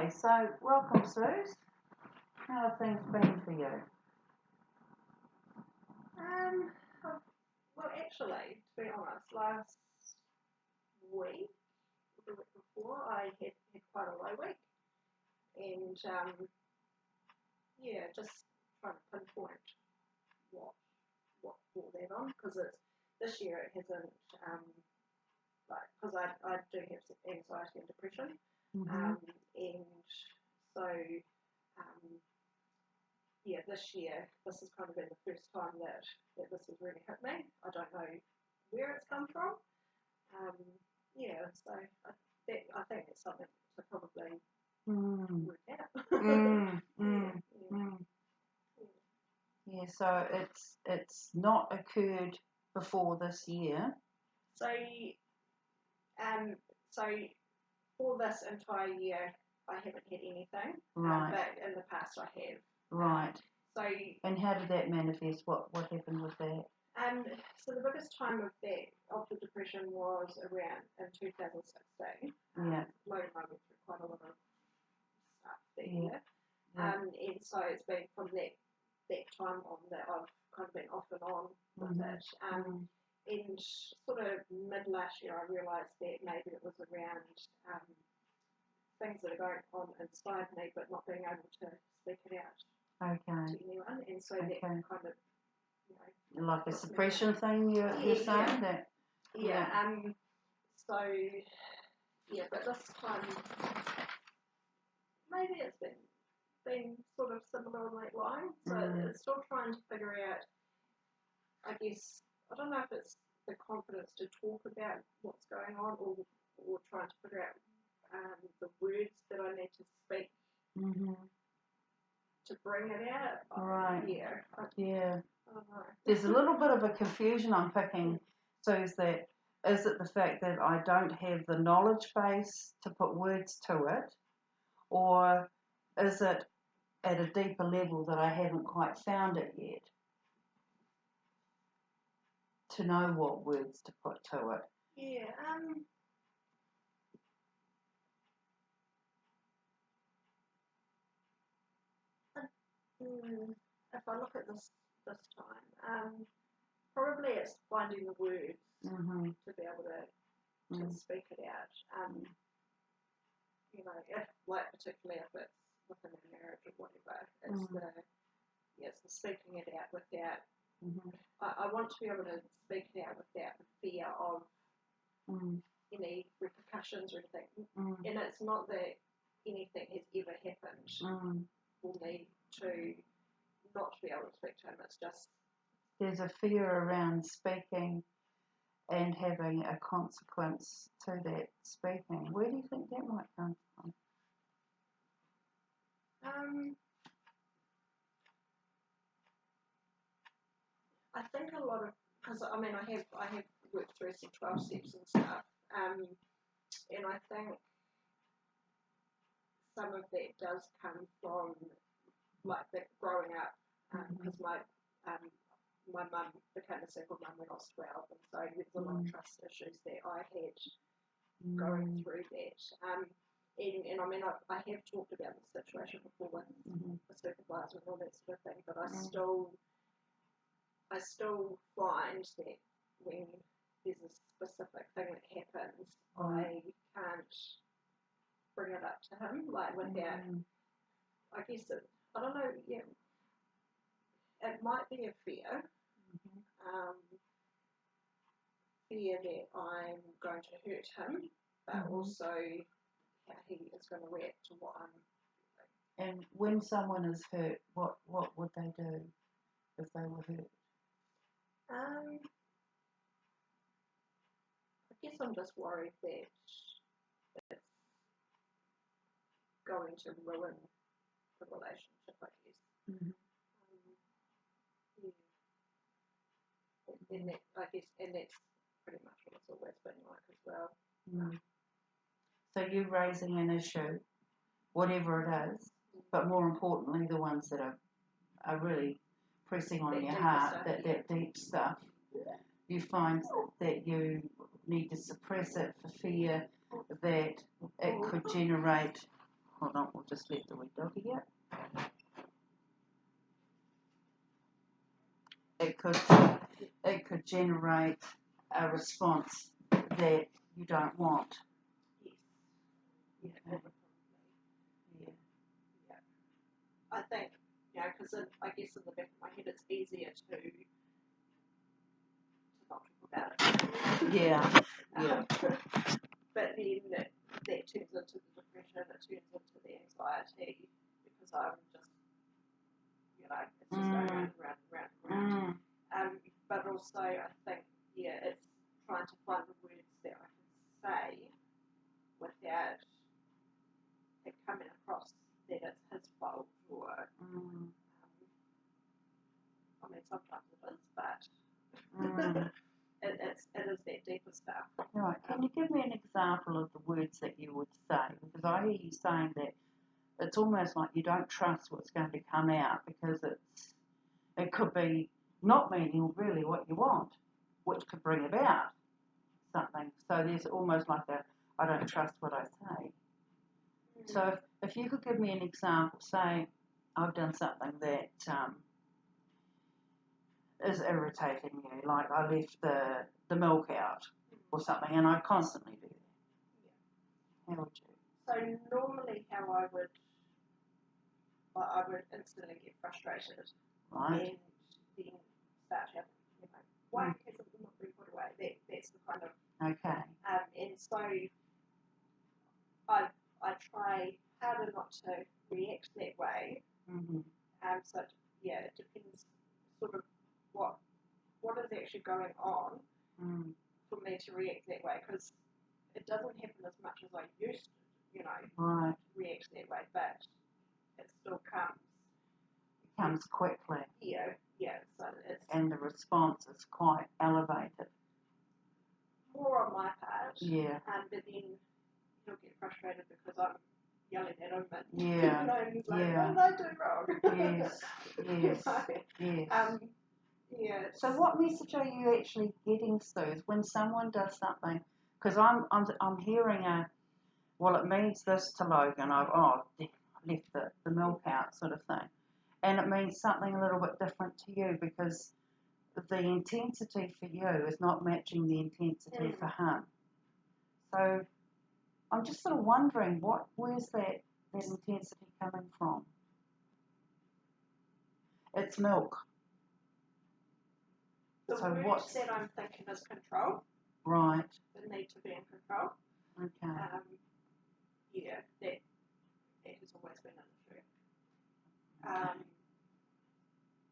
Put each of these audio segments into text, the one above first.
Okay, so welcome, Suze. How have things been for you? Um, well, actually, to be honest, last week, or the week before, I had quite a low week, and yeah, just trying to pinpoint what what brought that on, because it's this year it hasn't like, because I do have some anxiety and depression, Mm-hmm. and so yeah, this year this has kind of been the first time that this has really hit me. I don't know where it's come from. Um, yeah, so I think it's something to probably Mm. work out. Mm. Yeah, Mm. yeah, Mm. yeah. Yeah, so it's not occurred before this year. So, um, so for this entire year, I haven't had anything, Right, but in the past I have. right. So, And how did that manifest? What happened with that? um, so the biggest time of the depression was around in 2016. Yeah, Lloyd and I went through quite a lot of stuff that yeah, year. yeah. And so it's been from that time on that I've kind of been off and on with Mm-hmm. it. And sort of mid last year, I realised that maybe it was around things that are going on inside me, but not being able to speak it out Okay, to anyone. And so that okay. kind of, you know, Like a put me down. suppression thing you're saying Yeah, that? yeah. Yeah. So yeah, but this time maybe it's been sort of similar on that line. So it's still trying to figure out, I guess, I don't know if it's the confidence to talk about what's going on, or trying to figure out the words that I need to speak Mm-hmm. to bring it out. Right. Yeah. Yeah. I don't know. There's a little bit of a confusion I'm picking. So is it the fact that I don't have the knowledge base to put words to it, or is it at a deeper level that I haven't quite found it yet to know what words to put to it? Yeah. If I look at this time, probably it's finding the words Mm-hmm. to be able to speak it out. You know, if like particularly if it's within a marriage or whatever, it's the speaking it out without. Mm-hmm. I want to be able to speak it out without the fear of any repercussions or anything. And it's not that anything has ever happened for me to not be able to speak to him. It's just There's a fear around speaking and having a consequence to that speaking. Where do you think that might come from? I think a lot of, because I mean I have worked through some 12 steps and stuff, and I think some of that does come from like that growing up, because my mum became a single mum when I was 12, and so there's a lot of trust issues that I had going through that. And I mean, I have talked about the situation before with the supervisor and all that sort of thing, but I still find that when there's a specific thing that happens, I can't bring it up to him, like without, I guess I don't know, yeah, it might be a fear, fear that I'm going to hurt him, but also how he is going to react to what I'm doing. And when someone is hurt, what would they do if they were hurt? I guess I'm just worried that it's going to ruin the relationship, I guess. Yeah. And that, I guess, and that's pretty much what it's always been like as well. So you raising an issue, whatever it is, but more importantly, the ones that are really pressing on That your deeper heart, stuff, that deep stuff, you find that you need to suppress it for fear that it could generate hold on, we'll just let the wee doggy out. It could generate a response that you don't want. Yes. Yeah, probably. Yeah. Yeah. I think, because I guess in the back of my head it's easier to not talk about it. Yeah. But then that turns into the depression, it turns into the anxiety, because I'm just, it's just going round and round and round and round. But also I think, it's trying to find the words that I can say without it coming across that it's his fault, or, I mean, sometimes it is, but it is that deeper stuff. Right. Can you give me an example of the words that you would say? Because I hear you saying that it's almost like you don't trust what's going to come out, because it could be not meaning really what you want, which could bring about something. So there's almost like I don't trust what I say. So if you could give me an example, say I've done something that is irritating you, like I left the milk out or something, and I constantly do that. How would you? So normally how I would instantly get frustrated, Right. and then start having, why hasn't the milk been put away? That's the kind of, Okay. and so I try harder not to react that way. So it depends sort of what is actually going on for me to react that way, because it doesn't happen as much as I used to, Right. react that way, but it still comes. It comes quickly. Yeah. So it's and the response is quite elevated. more on my part. Yeah. But then he'll get frustrated because I'm yelling at him, and he's like, Yeah. what did I do wrong? Yes. Yeah. So what message are you actually getting, Suze, when someone does something? Because I'm hearing it means this to Logan. I've left the milk out, sort of thing, and it means something a little bit different to you, because the intensity for you is not matching the intensity for him. So I'm just sort of wondering, where's that intensity coming from? It's milk. The So word what's that I'm thinking is control. right? The need to be in control. Okay. That has always been an issue.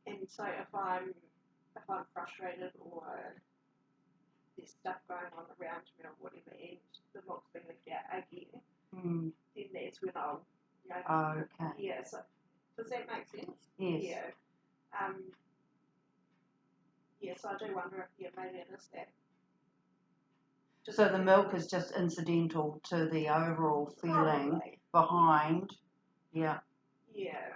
And so if I'm frustrated, or there's stuff going on around me or whatever, and the milk's being left out again, then that's when I'll, okay. Yeah. So does that make sense? Yes. Yeah. So I do wonder if maybe it is that. So the milk is just incidental to the overall feeling Probably. behind. Yeah. Yeah.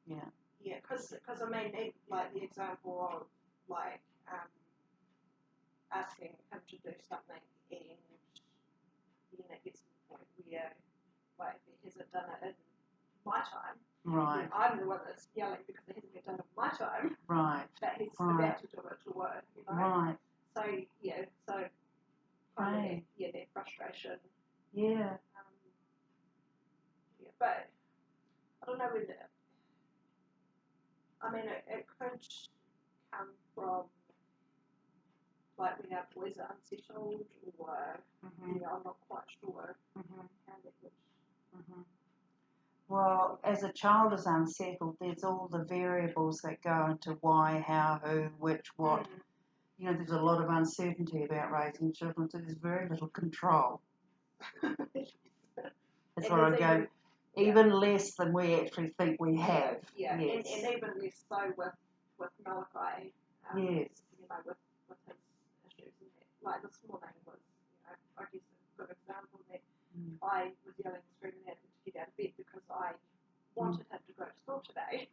Yeah. Yeah, because I mean, like the example of like asking him to do something, and then it gets to the point where, like, if he hasn't done it in my time, right, I'm the one that's yelling because it hasn't been done in my time, right, but he's right, about to do it to work, right. So kind of that frustration. Yeah. But I don't know whether. I mean, it could come from, like, when our boys are unsettled, or I'm not quite sure how that would. Well, as a child is unsettled, there's all the variables that go into why, how, who, which, what. There's a lot of uncertainty about raising children, so there's very little control. That's what I go. Even less than we actually think we have. Yeah. Yes. And even less so with Malachi. Yes. With his issues, and that. Like this morning was, I guess a good example that I was yelling and screaming at him to get out of bed because I wanted him to go to school today.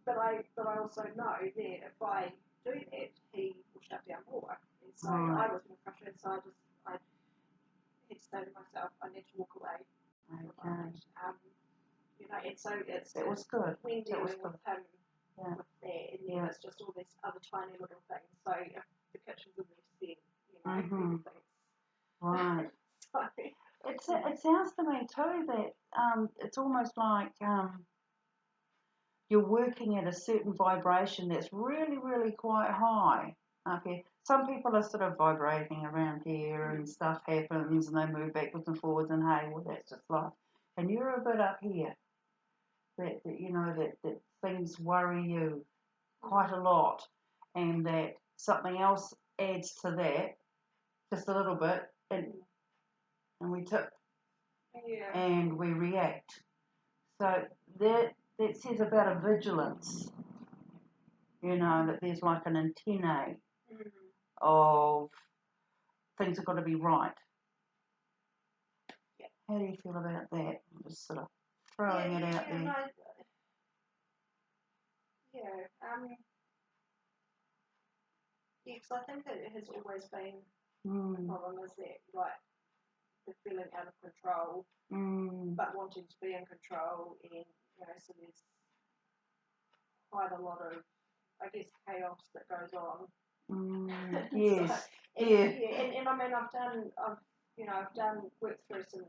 But I also know that if I do that, he will shut down more. And so I was more frustrated, so I had to say to myself, I need to walk away. Okay. You know, and so It was good. when It dealing was with good. him, Yeah. with that, and then Yeah. it's just all these other tiny little things. So if the kitchen's a mess, then you know Mhm. everything's Right. so. It sounds to me too that it's almost like you're working at a certain vibration that's really, really quite high up here. Some people are sort of vibrating around here and stuff happens and they move backwards and forwards and hey, well, that's just life. And you're a bit up here that you know, that things worry you quite a lot and that something else adds to that just a little bit and we tip Yeah. and we react. So that says about a vigilance, you know, that there's like an antennae of things have got to be right. Yeah. How do you feel about that? I'm just sort of throwing it out there. No, yeah. Yeah, because I think that it has always been the problem is that like the feeling out of control, but wanting to be in control, and you know, so there's quite a lot of, I guess, chaos that goes on. Yes. So, yeah. And I mean, I've done worked through some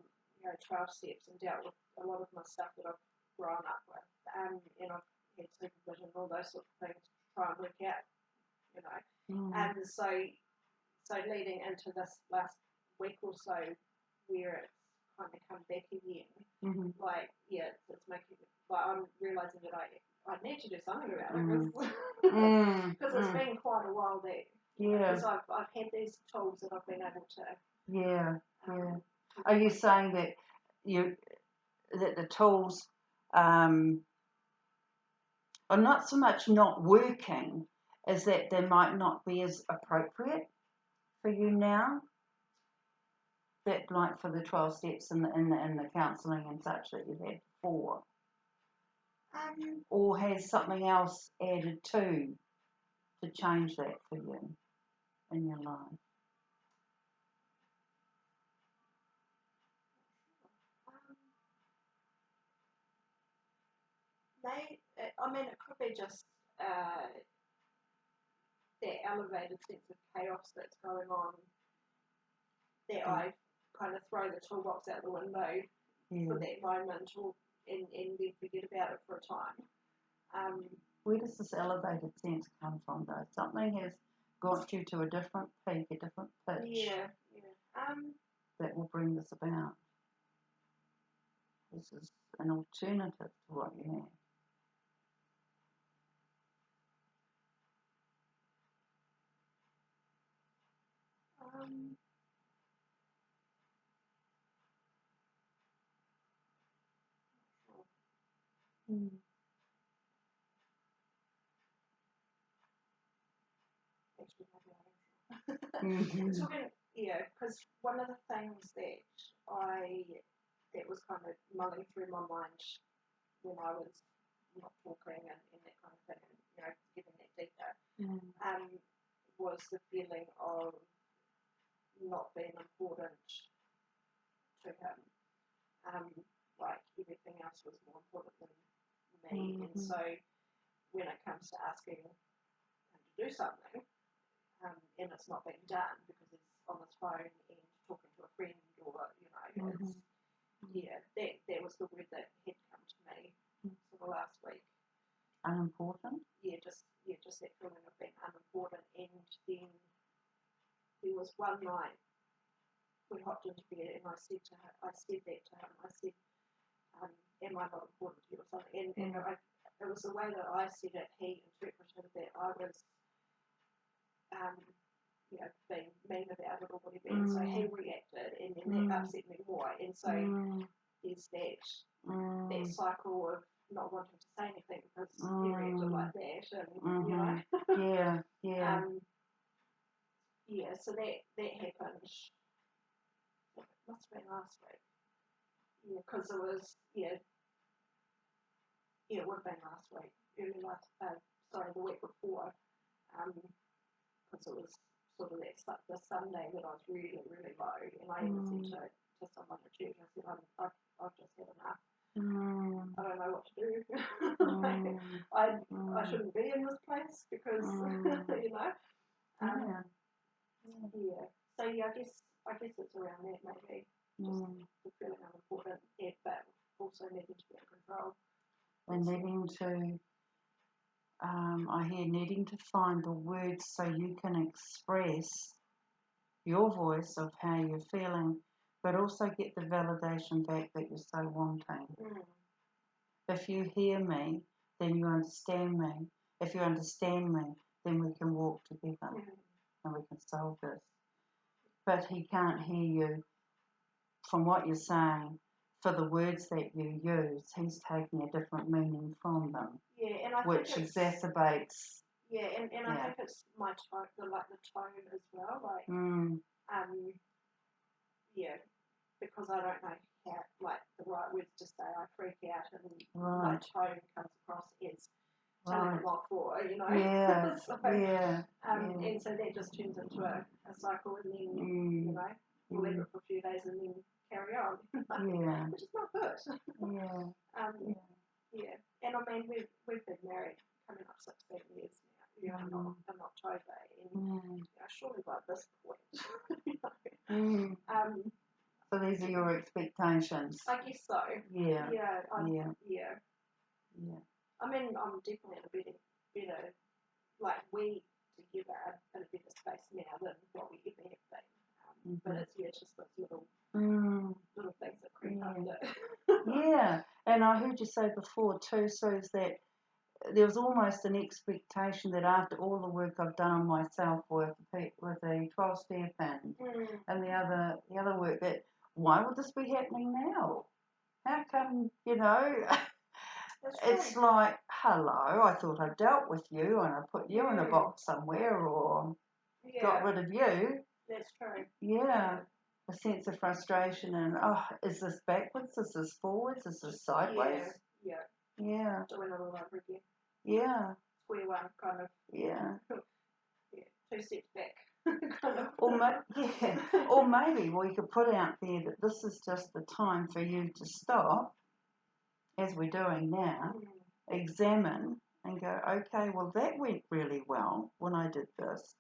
12 steps and dealt with a lot of my stuff that I've grown up with, and I've had supervision and all those sorts of things to try and work out, you know. And so leading into this last week or so, where it's kind of come back again, like it's making like I'm realising that I need to do something about it because it's been quite a while that because I've had these tools that I've been able to Are you saying that that the tools are not so much not working as that they might not be as appropriate for you now? That like for the 12 steps and the counselling and such that you've had before? Or has something else added to change that for you in your life? I mean, it could be just that elevated sense of chaos that's going on that I kind of throw the toolbox out the window for that moment and then forget about it for a time. Where does this elevated sense come from, though? Something has got you to a different peak, a different pitch that will bring this about. This is an alternative to what you have. Because one of the things that was kind of mulling through my mind when I was not talking and that kind of thing, and getting that deeper, was the feeling of not being important to him. Like everything else was more important than me, and so when it comes to asking him to do something, and it's not being done because he's on his phone and talking to a friend or that was the word that had come to me for the last week. Unimportant? Just that feeling of being unimportant. And then there was one night we hopped into bed and I said that to him. I said, am I not important to you or something? And it was the way that I said it, he interpreted that I was being mean about it or whatever, and so he reacted, and then that upset me more, and so there's that cycle of not wanting to say anything because he reacted like that, and so that happened. It must have been last week, because it was it would have been last week, the week before, because it was sort of the Sunday that I was really, really low, and I even said to someone at church. I said, I've just had enough. Mm. I don't know what to do. Mm. I shouldn't be in this place because you know. Yeah. Yeah. So yeah, I guess it's around that maybe. Just the feeling unimportant, but also needing to be in control. And needing to, I hear needing to find the words so you can express your voice of how you're feeling, but also get the validation back that you're so wanting. If you hear me, then you understand me. If you understand me, then we can walk together and we can solve this. But he can't hear you from what you're saying for the words that you use. He's taking a different meaning from them. Yeah, and I which think it's, exacerbates. Yeah, and I think it's my tone, the tone as well. Like, yeah, because I don't know how, like, the right words to say. I freak out, and my tone comes across as telling them off, or you know. Yeah. So, yeah. And so that just turns into a cycle, and then you know, we'll leave it for a few days, and then carry on. Yeah. Which is not good. Yeah. Yeah. And I mean, we've been married coming up 16 years now. You know, in October, and you know, surely by this point, you know. So these are your expectations. I guess so. Yeah. Yeah. Yeah. I mean, I'm definitely in a better, like we together in a better space now than what we ever have been. But it's just those little things that creep up. Yeah, and I heard you say before too, Suze, that there was almost an expectation that after all the work I've done on myself with the 12 stair pin and the other work, that why would this be happening now? How come, you know? It's like, hello, I thought I dealt with you and I put you in a box somewhere or got rid of you. That's true. Yeah. A sense of frustration and, oh, is this backwards? Is this forwards? Is this sideways? Yeah. Doing it all over again. Yeah. Square one, kind of. Yeah. 2 steps back. Kind of. Or maybe we could put out there that this is just the time for you to stop, as we're doing now, examine and go, okay, well, that went really well when I did this.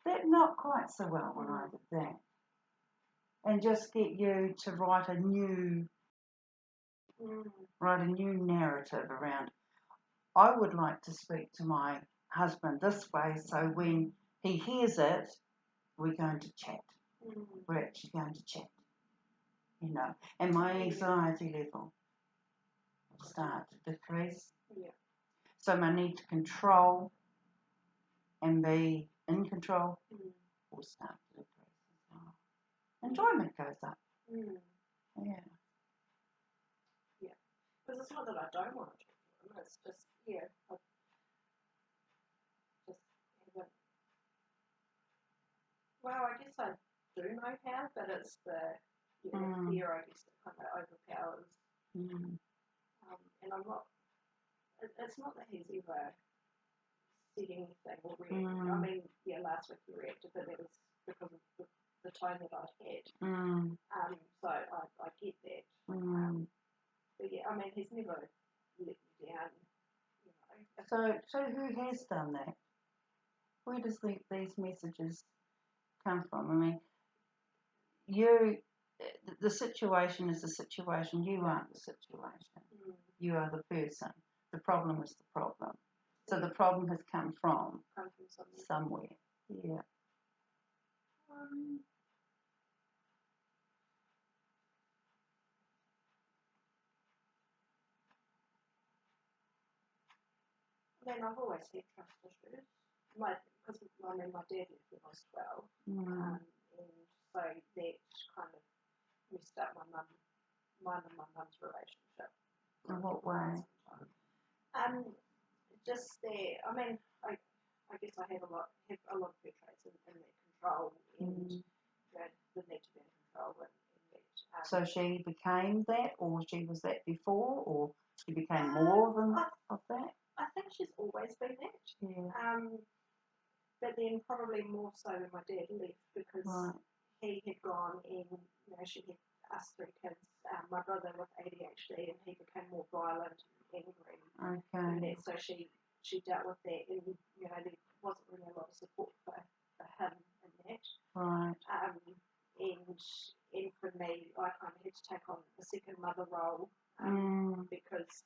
That not quite so well when I did that. And just get you to write a new narrative around. I would like to speak to my husband this way, so when he hears it, we're going to chat. We're actually going to chat, you know. And my anxiety level will start to decrease. So my need to control and be in control will start to decrease as well. Enjoyment goes up. Yeah. Because it's not that I don't want to talk to him, it's just, I just haven't. Well, I guess I do know how, but it's the fear, I guess, that kind of overpowers. And I'm not, it's not that he's ever said anything or reacted. I mean, last week he reacted, but that was because of the tone that I'd had. So I get that. But I mean, he's never let me down, you know. So who has done that? Where does these messages come from? I mean, the situation is the situation. You aren't the situation. You are the person. The problem is the problem. So the problem has come from somewhere. Yeah. I mean, I've always had trust issues. Because my dad left when I was 12, and so that kind of messed up mine and my mum's relationship. In what way? Just there. I mean, I guess I have a lot of her traits in that control and the need to be in control and that. So she became that, or she was that before, or she became more than of that? I think she's always been that. Yeah. But then probably more so when my dad left because he had gone and she had brother with ADHD, and he became more violent and angry. Okay. And so she dealt with that, and there wasn't really a lot of support for him in that. Right. And for me, I kind of had to take on the second mother role because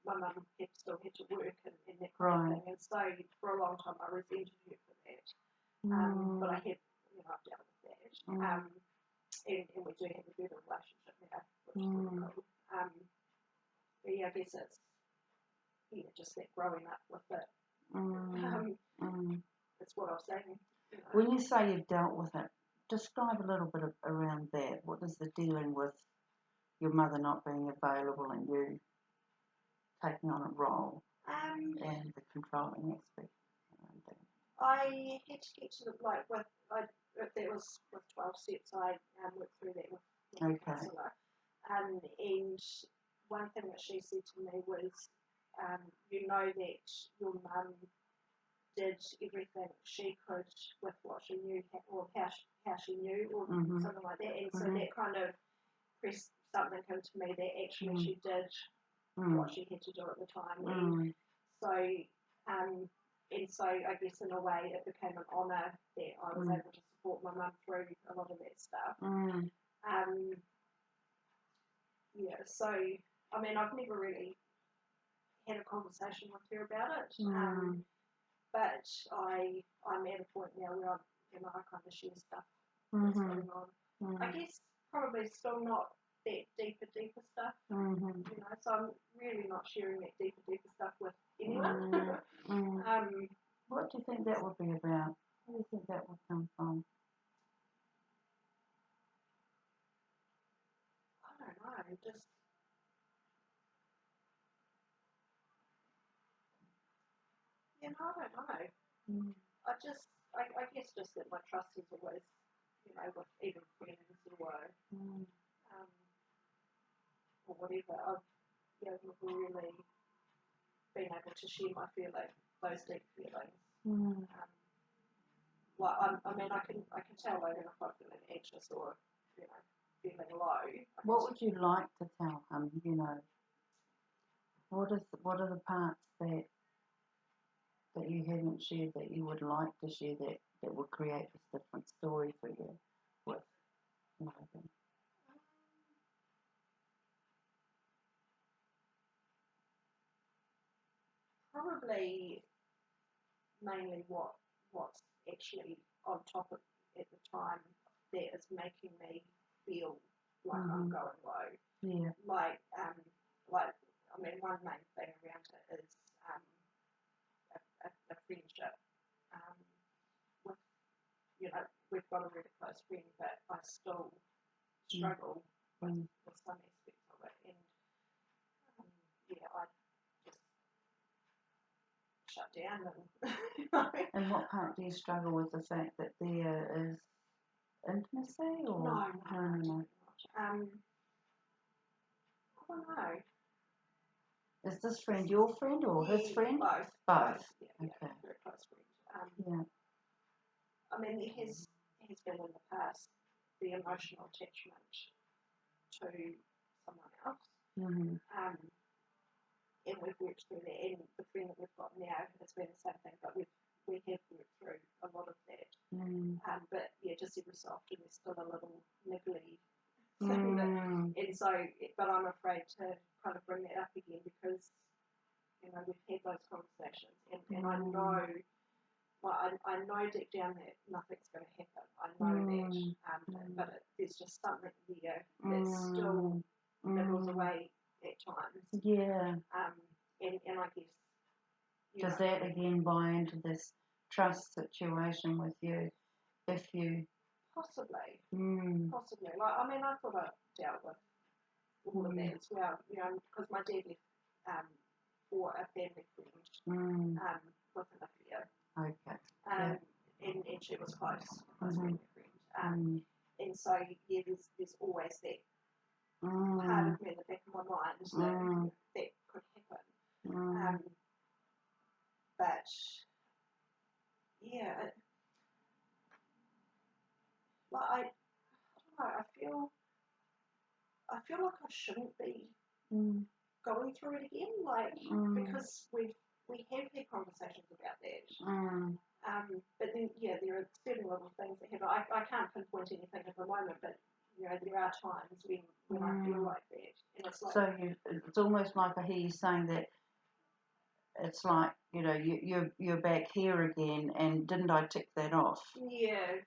my mum still had to work and that kind of thing. And so for a long time I resented her for that. But I have, I've dealt with that. And we do have a better relationship now, which is really cool. But yeah, I guess it's just that growing up with it. That's what I was saying. When you say you've dealt with it, describe a little bit around that. What is the dealing with your mother not being available and you taking on a role and the controlling aspect around that? I had to get to the, if that was with 12 steps, I worked through that with the counsellor. And one thing that she said to me was, you know that your mum did everything she could with what she knew, or how she knew, or something like that. And so that kind of pressed something into me that actually she did what she had to do at the time. And so I guess in a way it became an honour that I was able to support my mum through a lot of that stuff. So I mean, I've never really had a conversation with her about it. But I'm at a point now where I kind of share stuff that's going on. I guess probably still not that deeper stuff. So I'm really not sharing that deeper stuff with anyone. What do you think that would be about? Where do you think that would come from? I don't know. Just I don't know. I guess just that my trust is always, with even friends or whatever, I've never really been able to share my feelings, those deep feelings. I can tell later if I'm feeling anxious or, feeling low. What would you like to tell him? What are the parts that you haven't shared that you would like to share that would create this different story for you with Logan? Probably mainly what's actually on top of at the time that is making me feel like I'm going low. Yeah. One main thing around it is a friendship. With we've got a really close friend, but I still struggle with some aspects of it, and I just shut down. And what part do you struggle with? The fact that there is intimacy, or no. I don't know. Is this friend your friend or his friend? Both. Okay. Very close friend. There has been in the past the emotional attachment to someone else. And we've worked through that, and the friend that we've got now has been the same thing, but we have worked through a lot of that. But just every so often there's still a little niggly thing and so, but I'm afraid to kind of bring that up again because we've had those conversations, and I know, I know deep down that nothing's going to happen. I know that, but there's just something there that still nibbles away at times. Yeah. And I guess. Does that again buy into this trust situation with you? If you possibly. I thought I dealt with all of that as well. Because my dad left for a family friend with an affair. Okay. And she was close family friend. And so there's always that part of me in the back of my mind that could happen. But yeah, I don't know. I feel like I shouldn't be Mm. going through it again, like because we have had conversations about that. But then there are certain little things that happen. I can't pinpoint anything at the moment, but there are times when I feel like that, and it's like. So it's almost like I hear you saying that it's like you're back here again, and didn't I tick that off? Yeah.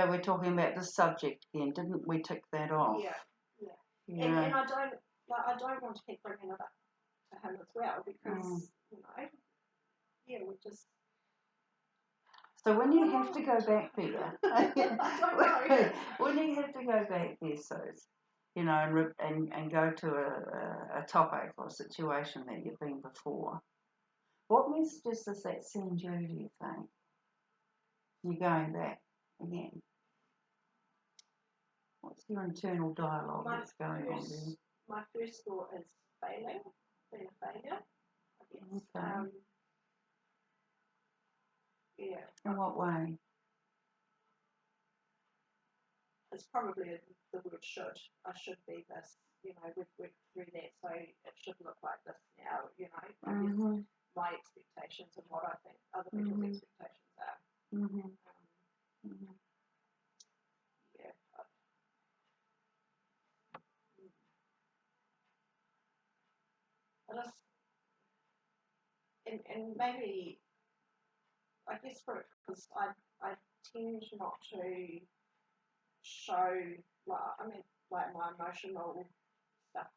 We're talking about the subject again, didn't we tick that off? Yeah. And I don't want to keep bringing it up to him as well because we just. So when you have to go back there, I don't know. when you have to go back there, so and go to a topic or situation that you've been before, what messages does that send you? Do you think you're going back again? What's your internal dialogue that's going on there? My first thought is failing, being a failure, I guess. Okay. Yeah. In what way? It's probably the word should. I should be this. We've worked through that, so it should look like this now. I guess my expectations and what I think other people's expectations are. Yeah. I just, and maybe I guess because I tend not to show like my emotional stuff.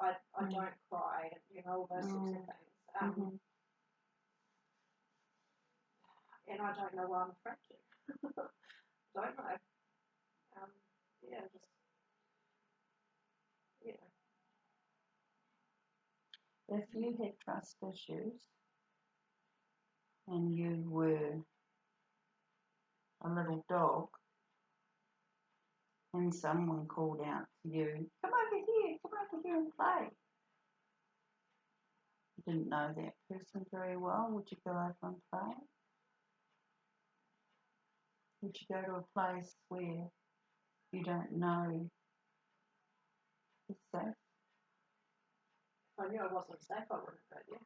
I don't cry and all those sorts of things. And I don't know why I'm afraid to. Don't know. Just If you had trust issues and you were a little dog and someone called out to you, come over here and play. You didn't know that person very well, would you go over and play? Would you go to a place where you don't know is safe? If I knew I wasn't safe, I wouldn't go there.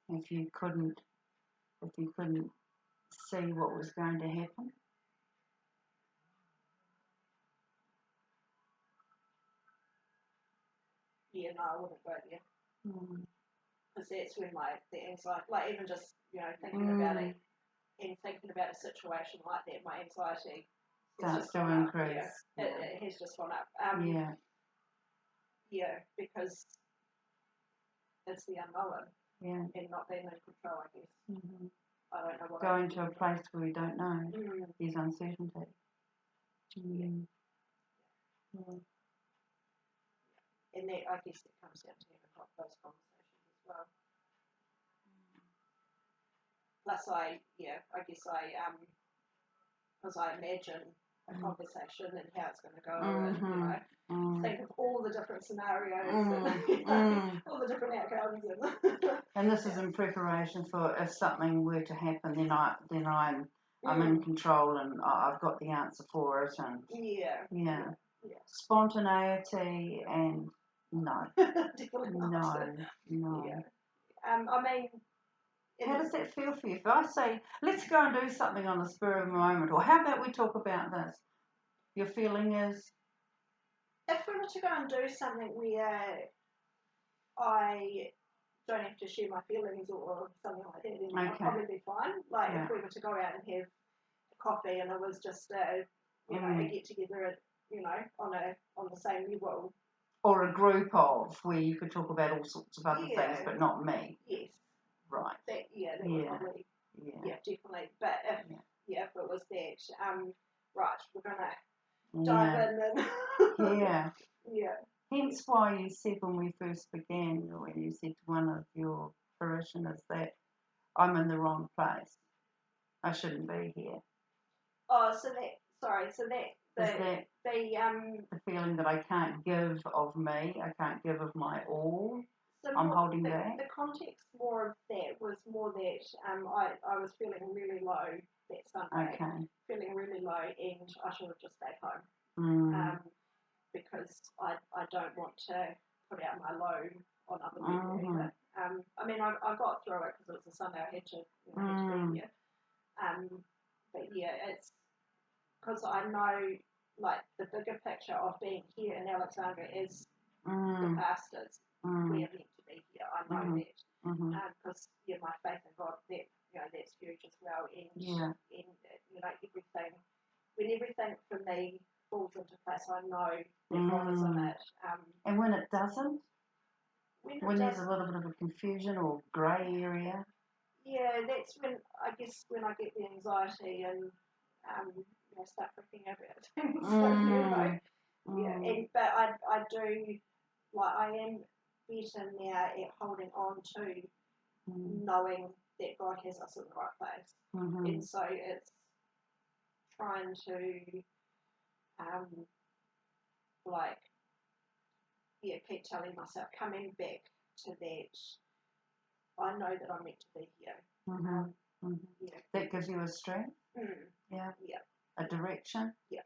If you couldn't see what was going to happen? Yeah, no, I wouldn't go there. Because that's when the anxiety, like even just thinking about it and thinking about a situation like that, my anxiety starts to increase. It has just gone up. Because it's the unknown. And not being in control, I guess. I don't know what. Going to a place where we don't know is uncertainty. And that, I guess, it comes down to having those conversations as well. Plus, I guess because I imagine a conversation and how it's going to go, and think of all the different scenarios and all the different outcomes. And this is in preparation for if something were to happen, then I'm in control and I've got the answer for it. And spontaneity and no, definitely not. No. Yeah. I mean. How does that feel for you? If I say, let's go and do something on the spur of the moment, or how about we talk about this? Your feeling is? If we were to go and do something where I don't have to share my feelings or something like that, then I'd probably be fine. Like if we were to go out and have a coffee and it was just a get together, on the same level. Or a group of where you could talk about all sorts of other things, but not me. Yes. Right. That would probably. Yeah, definitely. But if it was that, right, we're gonna dive in and. Yeah. Hence why you said when we first began, when you said to one of your parishioners that I'm in the wrong place, I shouldn't be here. Oh, so the feeling that I can't give of me, I can't give of my all. I'm holding back. The context more of that was more that I was feeling really low that Sunday. Okay. Feeling really low, and I should have just stayed home. Because I don't want to put out my low on other people either. I mean, I got through it because it was a Sunday. I had to, had to be here. But yeah, it's because I know like the bigger picture of being here in Alexandria is the pastors. We are meant to be here. I know that because my faith in God, that that's huge as well. And everything when everything for me falls into place, I know that God is in it. And when it doesn't, when there's a little bit of a confusion or grey area. Yeah, that's when I guess when I get the anxiety and start freaking out about things. But I do I am better now at holding on to knowing that God has us in the right place, and so it's trying to keep telling myself, coming back to that. I know that I'm meant to be here. That gives you a strength. Yeah. A direction. Yeah.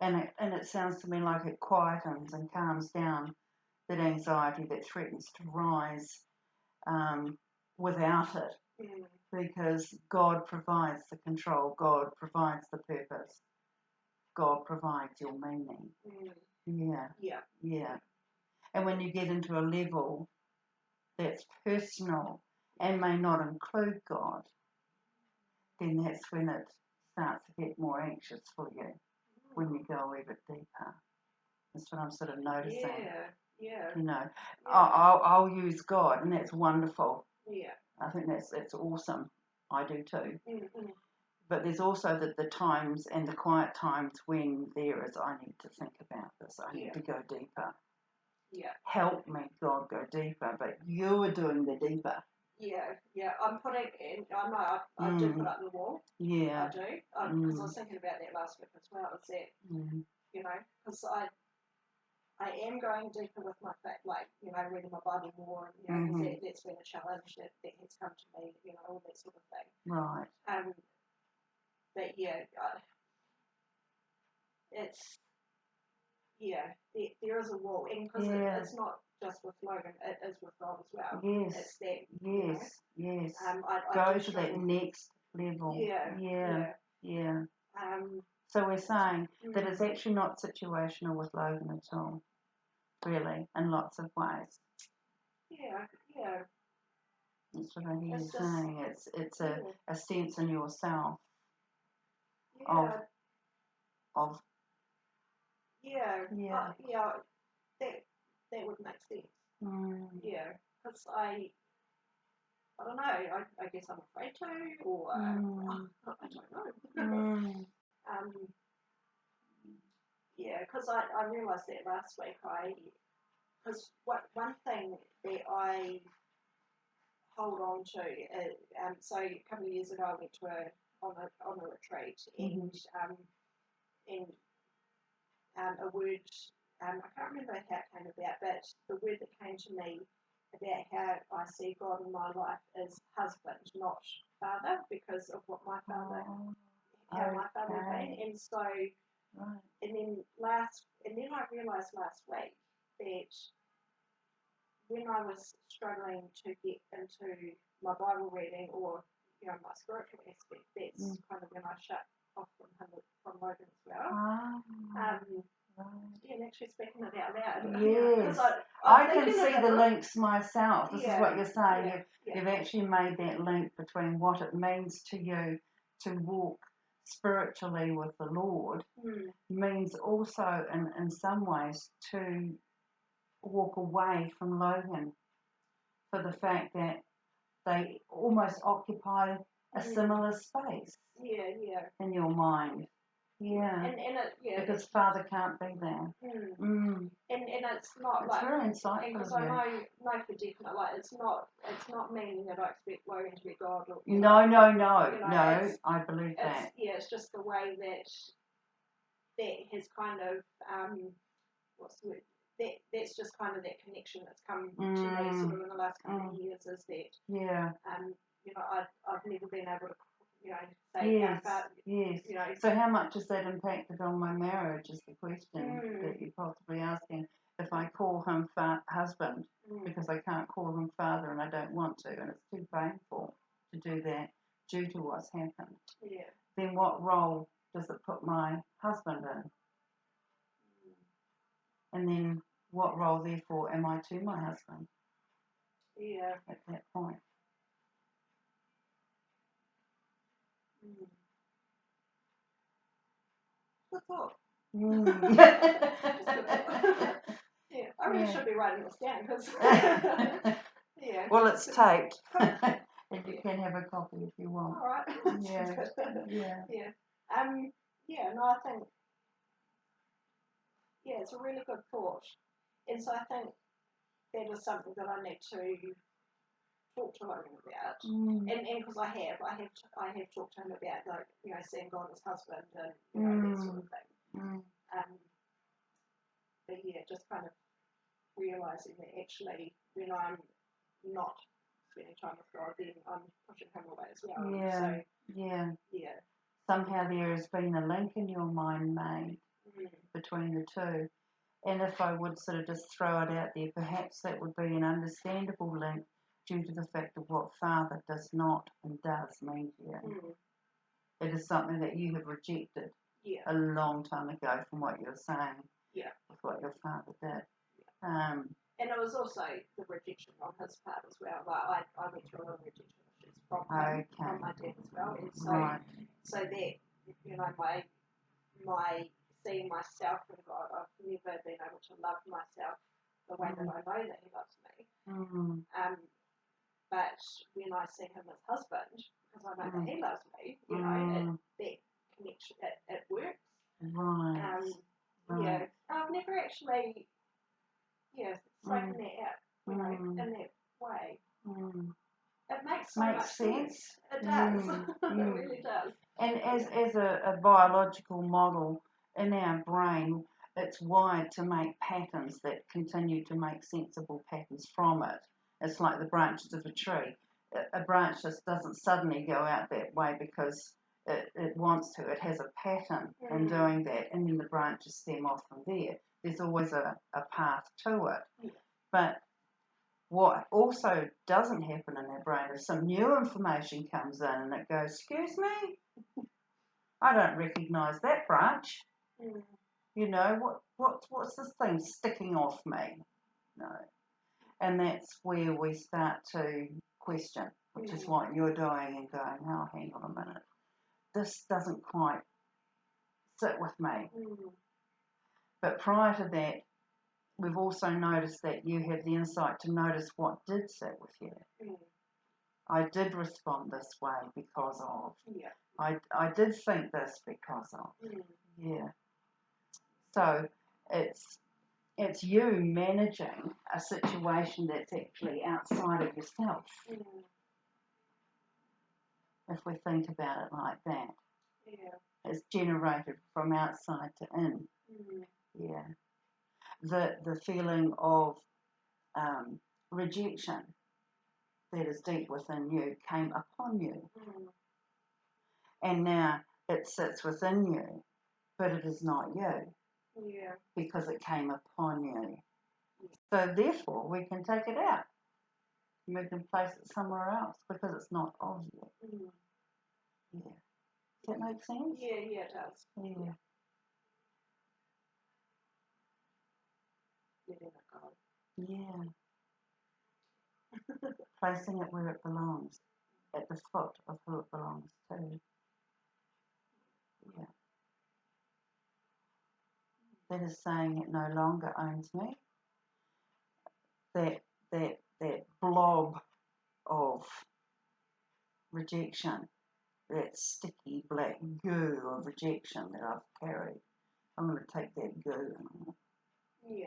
Definitely. And it sounds to me like it quietens and calms down that anxiety that threatens to rise without it, because God provides the control, God provides the purpose, God provides your meaning. Yeah. And when you get into a level that's personal and may not include God, then that's when it starts to get more anxious for you, when you go a wee bit deeper. That's what I'm sort of noticing. I'll use God, and that's wonderful. I think that's awesome. I do too. But there's also the times and the quiet times when there is, I need to think about this, I need to go deeper. Help me, God, go deeper. But you're doing the deeper. I'm putting in. I know I do put up the wall. I do, because I was thinking about that last week as well. Is that because I am going deeper with my faith, reading my Bible more, and that's been a challenge that has come to me, all that sort of thing. Right. But it's there is a wall, and because it's not just with Logan, it is with God as well. Yes. It's that. Yes. I go to that next level. Yeah. So we're saying that it's actually not situational with Logan at all, really, in lots of ways. That's what I hear you saying. It's a sense in yourself of that would make sense. Because I don't know. I guess I'm afraid to, or I don't know. Because I realised that last week. Because one thing that I hold on to, so a couple of years ago I went to on a retreat, and a word. I can't remember how it came about, but the word that came to me about how I see God in my life is husband, not father, because of what my father, my father had been, and so, and then I realised last week that when I was struggling to get into my Bible reading or my spiritual aspect, that's kind of when I shut off from Logan as well. And actually speaking it out loud. Yes. I can see the links myself. This is what you're saying. You've actually made that link between what it means to you to walk spiritually with the Lord, means also in some ways to walk away from Logan, for the fact that they almost occupy a similar space in your mind. Because Father can't be there. And it's not it's very insightful. Because I know for definite, it's not meaning that I expect Logan to be God. Or, no. I believe that. It's just the way that has kind of what's the word? that's just kind of that connection that's come to me sort of in the last couple of years, is that you know, I've never been able to, you know, say you know. So how much has that impacted on my marriage is the question that you're possibly asking. If I call him husband because I can't call him father and I don't want to, and it's too painful to do that due to what's happened, then what role does it put my husband in? And then what role, therefore, am I to my husband? At that point. Good thought. I really should be writing this down because. Well, it's taped, and you can have a copy if you want. All right. No, I think. It's a really good thought, and so I think that is something that I need to talk to him about, and because I have talked to him about, like, you know, seeing God as husband and, you know, that sort of thing. But just kind of realising that actually when I'm not spending time with God, then I'm pushing him away as well. Somehow there has been a link in your mind made between the two. And if I would sort of just throw it out there, perhaps that would be an understandable link due to the fact of what father does not and does mean to you. It is something that you have rejected a long time ago from what you're saying with what your father did. And it was also the rejection on his part as well. Like I went through a lot of rejection issues from him, from my dad as well. And so that, you know, my seeing myself in God, I've never been able to love myself the way that I know that he loves me. But when I see him as husband, because I know that he loves me, you know, that connection, it works. I've never actually, straightened that out, you know, in that way. It makes so much sense. It does. It really does. And as a biological model in our brain, it's wired to make patterns that continue to make sensible patterns from it. It's like the branches of a tree. A branch just doesn't suddenly go out that way because it wants to. It has a pattern in doing that, and then the branches stem off from there. There's always a path to it. But what also doesn't happen in our brain is some new information comes in and it goes, excuse me, I don't recognise that branch. You know, what's this thing sticking off me? No. And that's where we start to question, which is what you're doing and going, oh, hang on a minute. This doesn't quite sit with me. But prior to that, we've also noticed that you have the insight to notice what did sit with you. I did respond this way because of. I did think this because of. So it's you managing a situation that's actually outside of yourself. If we think about it like that. It's generated from outside to in. The feeling of rejection that is deep within you came upon you. And now it sits within you, but it is not you. Because it came upon you. So therefore we can take it out. We can place it somewhere else because it's not of you. Does that make sense? It does. Placing it where it belongs, at the foot of who it belongs to. That is saying it no longer owns me. That blob of rejection, that sticky black goo of rejection that I've carried, I'm going to take that goo and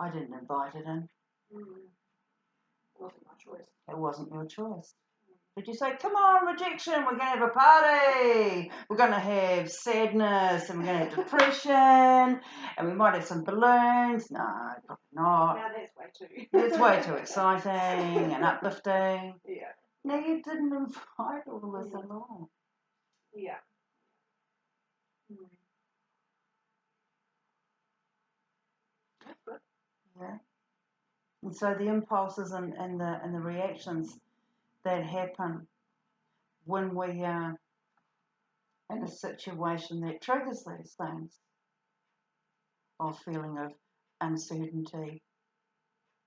I didn't invite it in. It wasn't my choice. It wasn't your choice. Did you say, come on, rejection, we're going to have a party, we're going to have sadness, and we're going to have depression, and we might have some balloons? No, probably not. Now that's way too. It's way too exciting and uplifting. Yeah. No, you didn't invite all this along. Yeah. Mm. That's good. Yeah. And so the impulses and the reactions that happen when we are in a situation that triggers these things of feeling of uncertainty,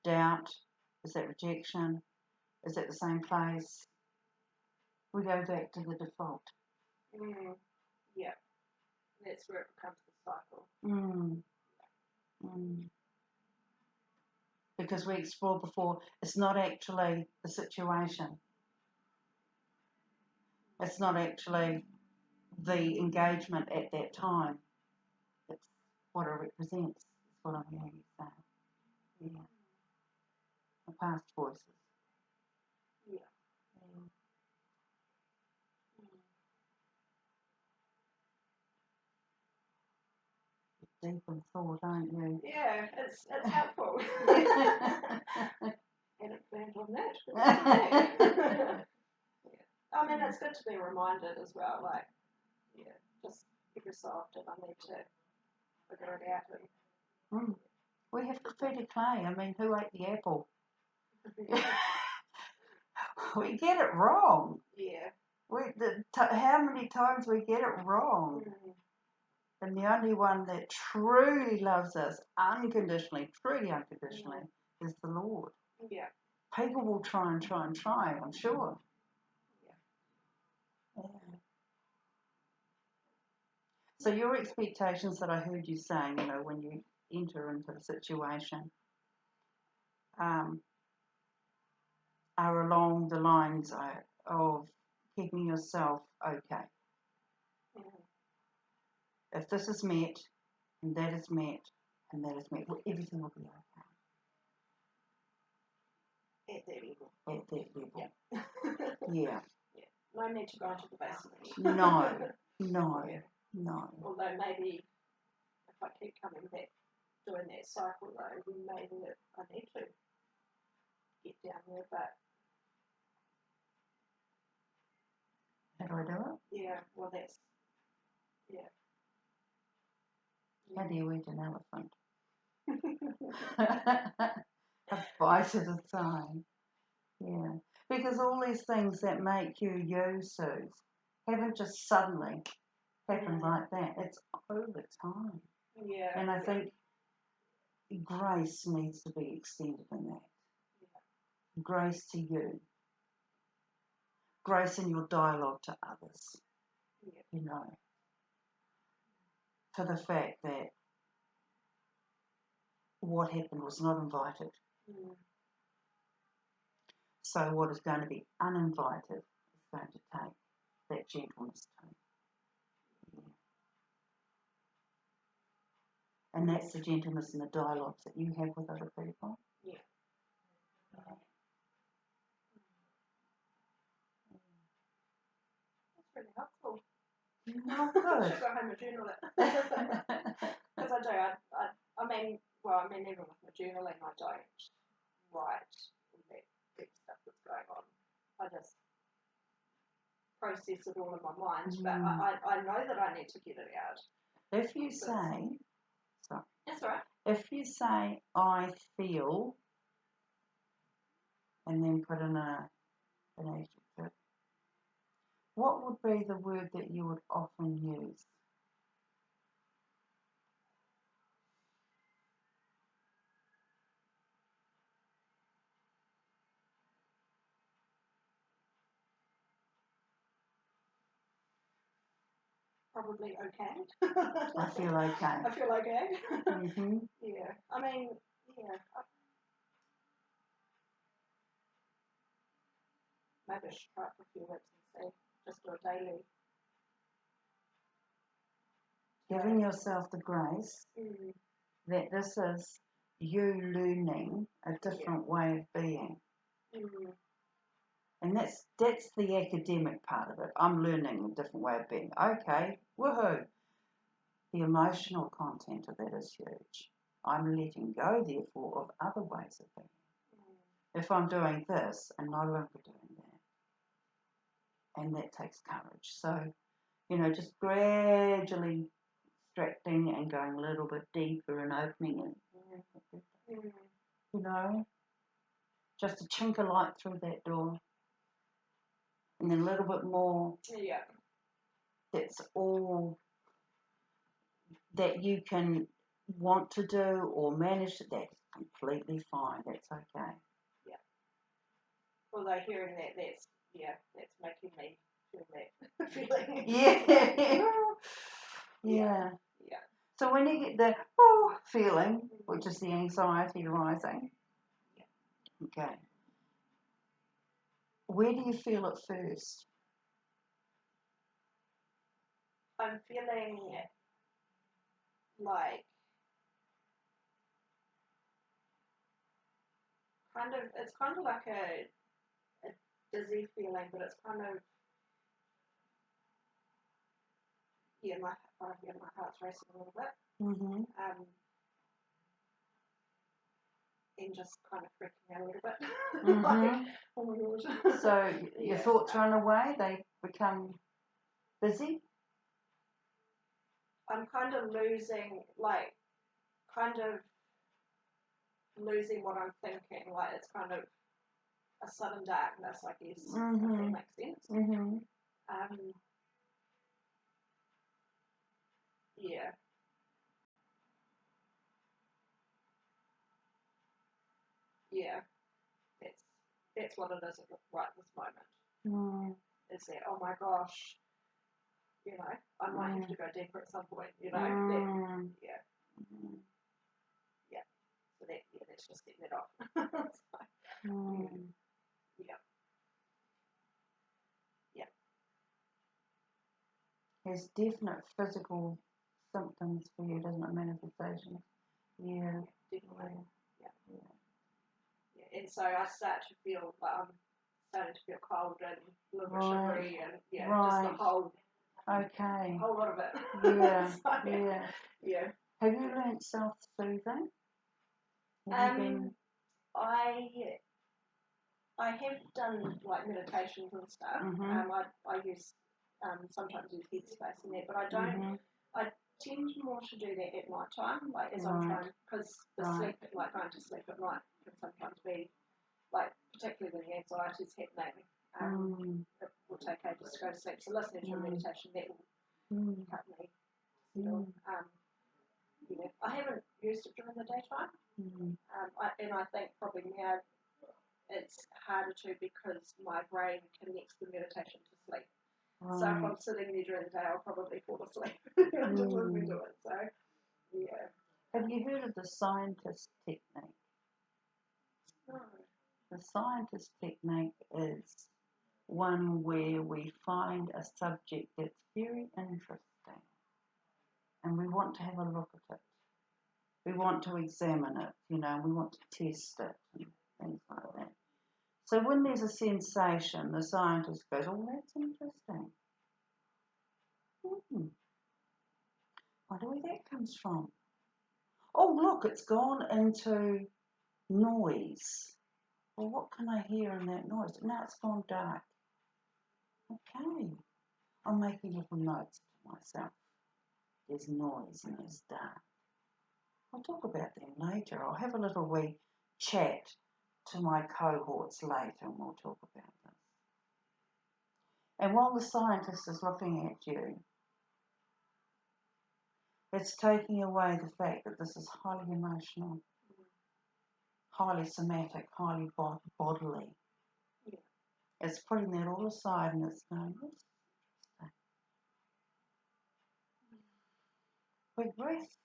doubt, is that rejection, is that the same place? We go back to the default. Mm. Yeah. That's where it becomes the cycle. Because we explored before, it's not actually the situation. It's not actually the engagement at that time. It's what it represents, is what I'm hearing you say. Yeah. The past voices. Yeah. Mm. You're deep in thought, aren't you? Yeah, it's helpful. And it planned on that. Yeah. I mean, it's good to be reminded as well, like, yeah, just every so often I need to figure it out. And, We have feeded clay. I mean, who ate the apple? We get it wrong. Yeah. How many times we get it wrong? And the only one that truly loves us unconditionally, truly unconditionally, is the Lord. Yeah. People will try, I'm sure. Yeah. So your expectations that I heard you saying, when you enter into the situation, are along the lines of keeping yourself okay. If this is met, and that is met, and that is met, well, everything will be okay. At that level. At that level. Yeah. Yeah. No need to go into the basement. No. Although maybe if I keep coming back doing that cycle though, maybe I need to get down there, but How do I do it? yeah, well that's How do you eat an elephant? A bite at a time. Yeah. Because all these things that make you Suze, haven't just suddenly happened like that. It's over time. Yeah. And I think grace needs to be extended in that. Yeah. Grace to you. Grace in your dialogue to others. Yeah. For the fact that what happened was not invited. So what is going to be uninvited is going to take that gentleness too. Yeah. And that's the gentleness in the dialogues that you have with other people. Yeah. That's really helpful. Oh, good. I should go home and journal it. Because I do. I mean, even with my journaling, I don't write all that deep stuff that's going on. I just process it all in my mind, but I know that I need to get it out. If you say, that's right. If you say, I feel, and then put in an adjective, what would be the word that you would often use? Probably okay. I feel okay. I feel okay. Mm-hmm. Yeah. I mean, yeah. Maybe I should try it for a few weeks and see. Just do a daily. Giving yourself the grace that this is you learning a different way of being. And that's the academic part of it. I'm learning a different way of being. Okay, woohoo. The emotional content of that is huge. I'm letting go, therefore, of other ways of being. If I'm doing this and no longer doing that, and that takes courage. So, just gradually extracting and going a little bit deeper and opening it. Just a chink of light through that door. And then a little bit more. Yeah. That's all that you can want to do or manage. That's completely fine. That's okay. Yeah. Although hearing that's making me feel that feeling. Yeah. Yeah. Yeah. So when you get the feeling, which is the anxiety rising, okay, where do you feel it first? I'm feeling like it's kind of like a dizzy feeling, but it's kind of my heart's racing a little bit. Mm-hmm. And just kind of freaking out a little bit. Mm-hmm. Like, oh my gosh. So your thoughts run away, they become busy? I'm kind of losing what I'm thinking. Like it's kind of a sudden darkness, I guess, if that makes sense. Mm-hmm. Yeah. Yeah. That's what it is right this moment. Is that, oh my gosh, I might have to go deeper at some point, Yeah. Yeah. So let's just get that off. Yeah. Yeah. There's definite physical symptoms for you, doesn't it? Manifestations. Yeah. Definitely. Yeah. And so I start to feel like I'm starting to feel cold and a little bit shivery and just the whole lot of it. Yeah. So, yeah. Have you learnt self-soothing? I have done like meditations and stuff. I use sometimes use Headspace and that, but I don't. I tend more to do that at night time, like as I'm trying, because the sleep, like going to sleep at night, can sometimes be like, particularly when the anxiety is happening. It will take ages to go to sleep. So listening to a meditation that will help me. I haven't used it during the daytime, and I think probably now it's harder to because my brain connects the meditation to sleep. So if I'm sitting there during the day, I'll probably fall asleep just listening to it. So, yeah. Have you heard of the scientist technique? No. The scientist technique is one where we find a subject that's very interesting and we want to have a look at it. We want to examine it, we want to test it and things like that. So when there's a sensation, the scientist goes, oh, that's interesting. I wonder where that comes from. Oh, look, it's gone into noise. Well, what can I hear in that noise? Now it's gone dark. Okay. I'm making little notes to myself. There's noise and there's dark. I'll talk about them later. I'll have a little wee chat to my cohorts later and we'll talk about this. And while the scientist is looking at you, it's taking away the fact that this is highly emotional, highly somatic, highly bodily. Yeah. It's putting that all aside and it's going, big breath.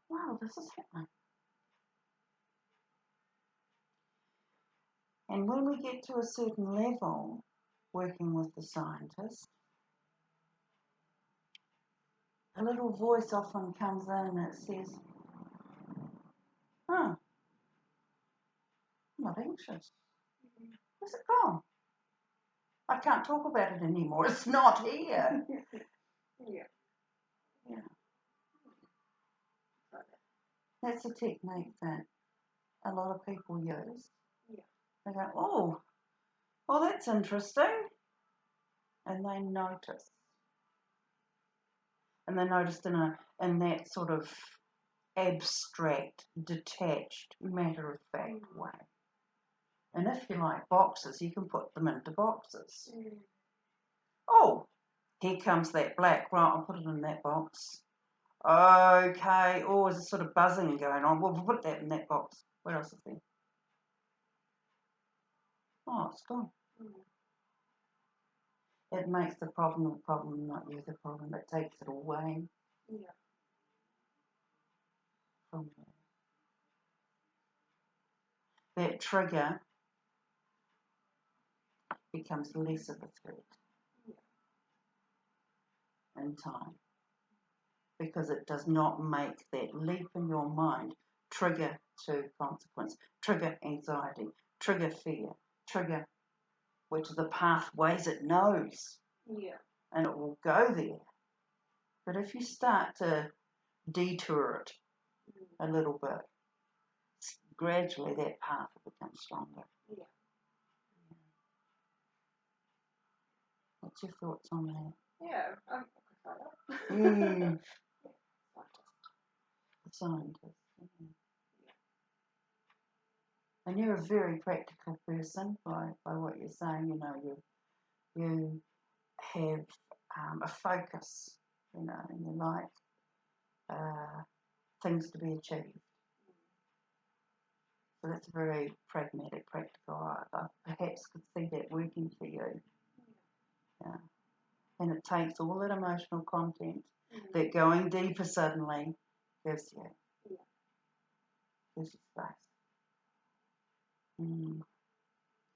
Wow, this is happening. And when we get to a certain level, working with the scientist, a little voice often comes in and it says, I'm not anxious. Where's it gone? I can't talk about it anymore. It's not here. Yeah. Yeah. So That's a technique that a lot of people use. yeah. They go, oh, that's interesting. And they notice. And they noticed in that sort of abstract, detached, matter-of-fact way. And if you like boxes, you can put them into boxes. Oh, here comes that black. Right, I'll put it in that box. Okay. Oh, there's a sort of buzzing going on. We'll put that in that box. Where else is there? Oh, it's gone. It makes the problem, not you the problem. It takes it away from you. That trigger becomes less of a threat in time because it does not make that leap in your mind trigger to consequence, trigger anxiety, trigger fear, trigger which are the pathways it knows. Yeah. And it will go there. But if you start to detour it a little bit, gradually that path will become stronger. Yeah. What's your thoughts on that? Yeah. I could say that. Mm. The scientist. And you're a very practical person by what you're saying. You know, you have a focus, you know, and you like things to be achieved. So that's very pragmatic, practical. I perhaps could see that working for you. Yeah. And it takes all that emotional content that going deeper suddenly gives you. Yeah. Gives you space.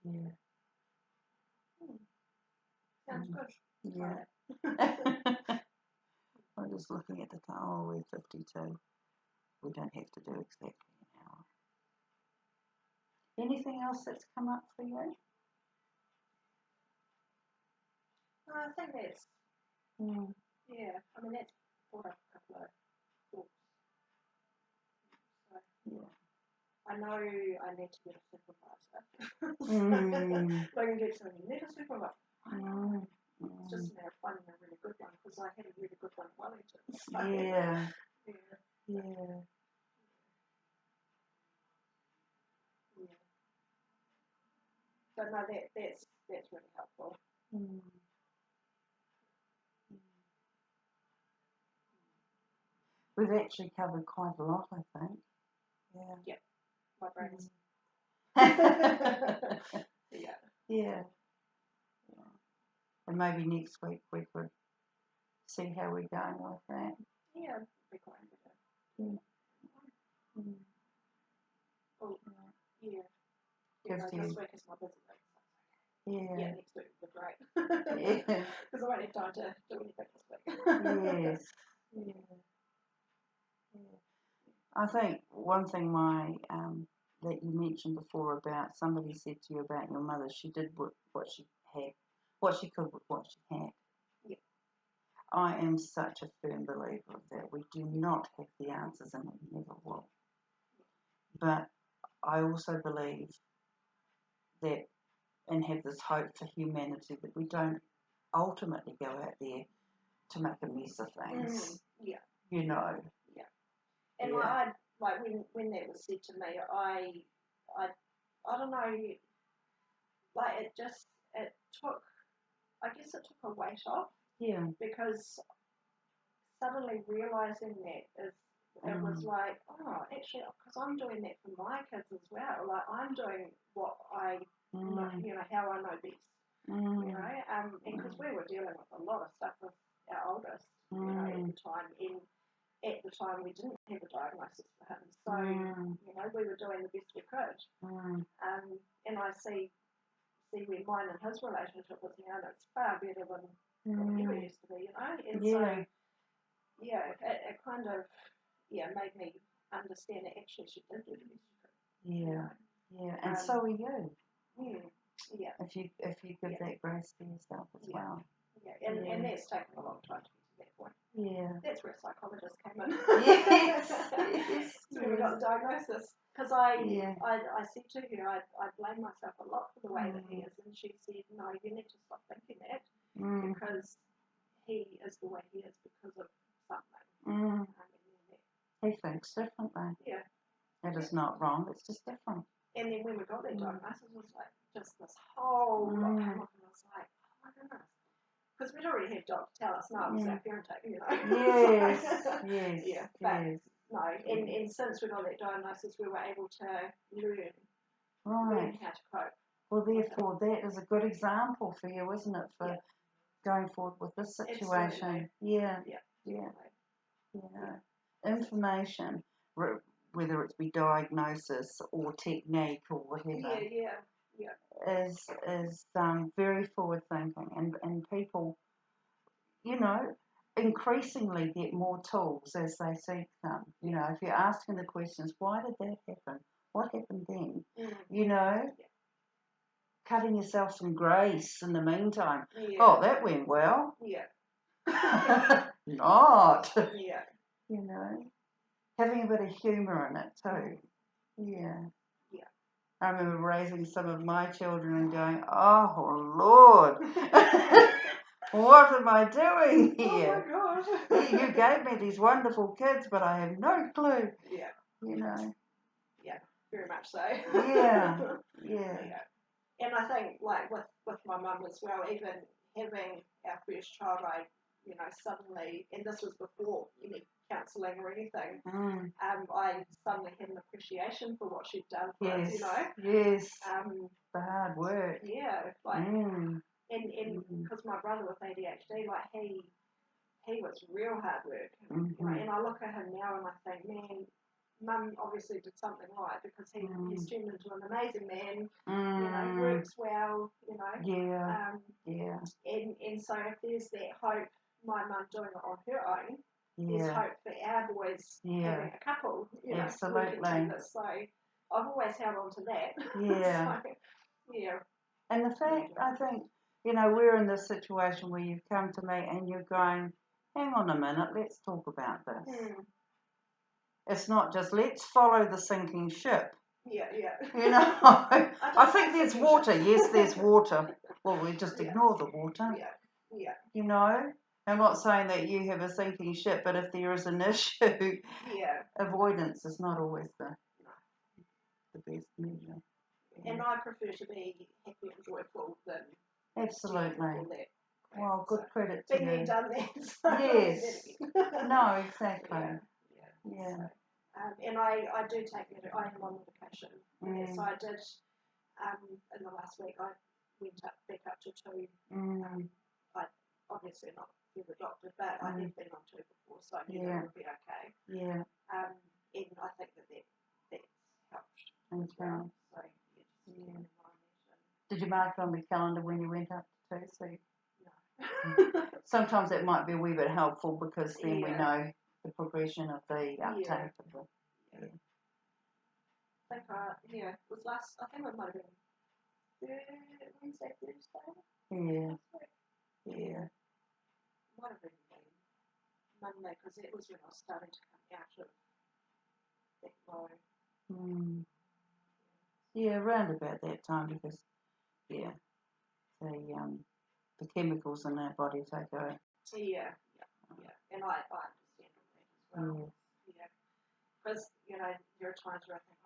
Yeah. Sounds good. Yeah. I'm just looking at the time. Oh, we're 52. We don't have to do exactly an hour. Anything else that's come up for you? I think that's, yeah, I mean, that's brought up a couple of thoughts. So, Yeah. I know I need to get a supervisor. I can get somebody need a supervisor. It's just a matter of finding a really good one because I had a really good one in Wellington. So, Yeah. Yeah. Yeah. So no, that's really helpful. We've actually covered quite a lot, I think. Yeah. Yep. My brain's. Yeah. Yeah. And maybe next week we could see how we're going with that. Yeah, be quite interesting. Oh, yeah. This week is my busy week. Yeah, next week will be great. Yeah. Because I won't have time to do anything this week. Yes. Yeah. I think one thing that you mentioned before about somebody said to you about your mother, she did what she had, what she could with what she had. Yeah. I am such a firm believer of that. We do not have the answers and we never will. But I also believe that and have this hope for humanity that we don't ultimately go out there to make a mess of things. Yeah. You know. Yeah. And like when that was said to me, I don't know, like it took a weight off. Yeah. Because suddenly realising that it was like, oh, actually, because I'm doing that for my kids as well. Like I'm doing what I, know, how I know best. You know, and because we were dealing with a lot of stuff with our oldest, at the time. And at the time, we didn't have a diagnosis for him, so we were doing the best we could. And I see where mine and his relationship was now, and it's far better than what it ever used to be. And so it kind of made me understand that actually she did do the best she could. Yeah, and so are you. Yeah. Yeah. If you give that grace to yourself as well. Yeah, and that's taken a long time to get to that point. Yeah. That's where psychologists came in. Yes. So we got the diagnosis. Because I said to her, I blame myself a lot for the way that he is, and she said, no, you need to stop thinking that because he is the way he is because of something. He thinks differently. Yeah. It is not wrong, it's just different. And then when we got that diagnosis, it was like just this whole lot came up, and I was like, oh my goodness. Because we'd already had doctors tell us, no, it was our parenting, you know. Yes, so, yes, yeah, but yes. no, and since we got that diagnosis, we were able to learn how to cope. Well, therefore, that is a good example for you, isn't it, for going forward with this situation? Absolutely. Yeah. Information, whether it be diagnosis or technique or whatever, is very forward thinking, and people, you know, increasingly get more tools as they seek them. You know, if you're asking the questions, why did that happen? What happened then? You know, cutting yourself some grace in the meantime. Oh, that went well. Not. You know, having a bit of humour in it too. Yeah. I remember raising some of my children and going, oh Lord, what am I doing here? Oh my God. You gave me these wonderful kids, but I have no clue. You know. Yeah, very much so. Yeah. And I think, like, with my mum as well, even having our first child, I, you know, suddenly, and this was before any counselling or anything, I suddenly had an appreciation for what she'd done for us, you know. Yes. The hard work. Yeah, like, and because my brother with ADHD, like, he was real hard work, you know, and I look at him now and I think, man, Mum obviously did something right because he's turned into an amazing man, you know, works well, you know. And so if there's that hope, my mum doing it on her own, there's hope for our boys having a couple, you know, working through this. So I've always held on to that. So, And the fact, I think, you know, we're in this situation where you've come to me and you're going, hang on a minute, let's talk about this. It's not just, let's follow the sinking ship. You know, I think there's water. Yes, there's water. Well, we just ignore the water. You know, I'm not saying that you have a sinking ship, but if there is an issue, avoidance is not always the best measure. And I prefer to be happy and joyful than absolutely. Well, good credit to you. Been there, done that. So yes. No, exactly. And I do take I am on medication. So I did in the last week I went back up to 2. I obviously not through the doctor, but I have been on 2 before, so I knew that would be okay. And I think that's helped. Okay. So Did you mark it on the calendar when you went up to 2? So no. Sometimes it might be a wee bit helpful because then we know the progression of the uptake of the. I think it was last. I think it might have been Wednesday, Thursday. Might have been Monday because it was when I was starting to come out of that low. Yeah, around about that time because the chemicals in our body take over. And I understand that as well. Because you know there are times where I think,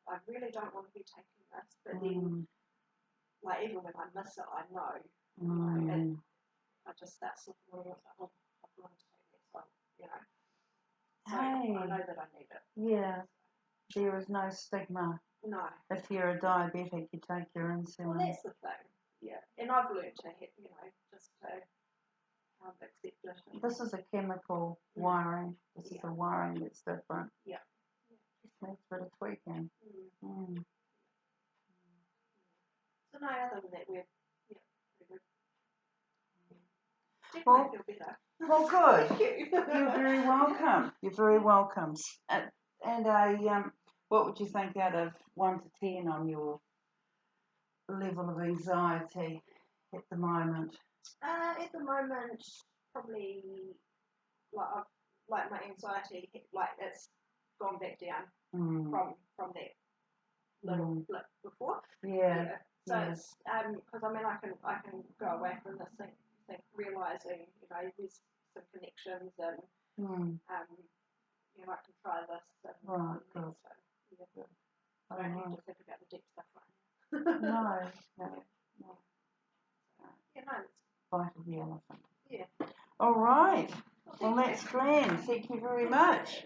I really don't want to be taking this, but then like even when I miss it, I know. And I just start slipping away. I want to take this one, you know. So I know that I need it. Yeah, there is no stigma. No. If you're a diabetic, you take your insulin. Well, that's the thing. And I've learned to, you know, just to accept it. This is a chemical wiring. This is a wiring that's different. Needs a bit of tweaking. So no, other than that, we're pretty good. Well, Feel better. Well, good. Thank you. You're very welcome. You're very welcome. And what would you think out of 1 to 10 on your level of anxiety at the moment? At the moment, probably like my anxiety, like it's gone back down from that little blip before. Yeah. So Yeah. it's because I mean I can go away from this thing realizing there's some connections and I can try this and Right. Good. so yeah. Oh, I don't right. need to think about the deep stuff right now. No. Yeah, no, it's, Bite of the elephant. yeah. All right. Well, that's grand. Thank you very much.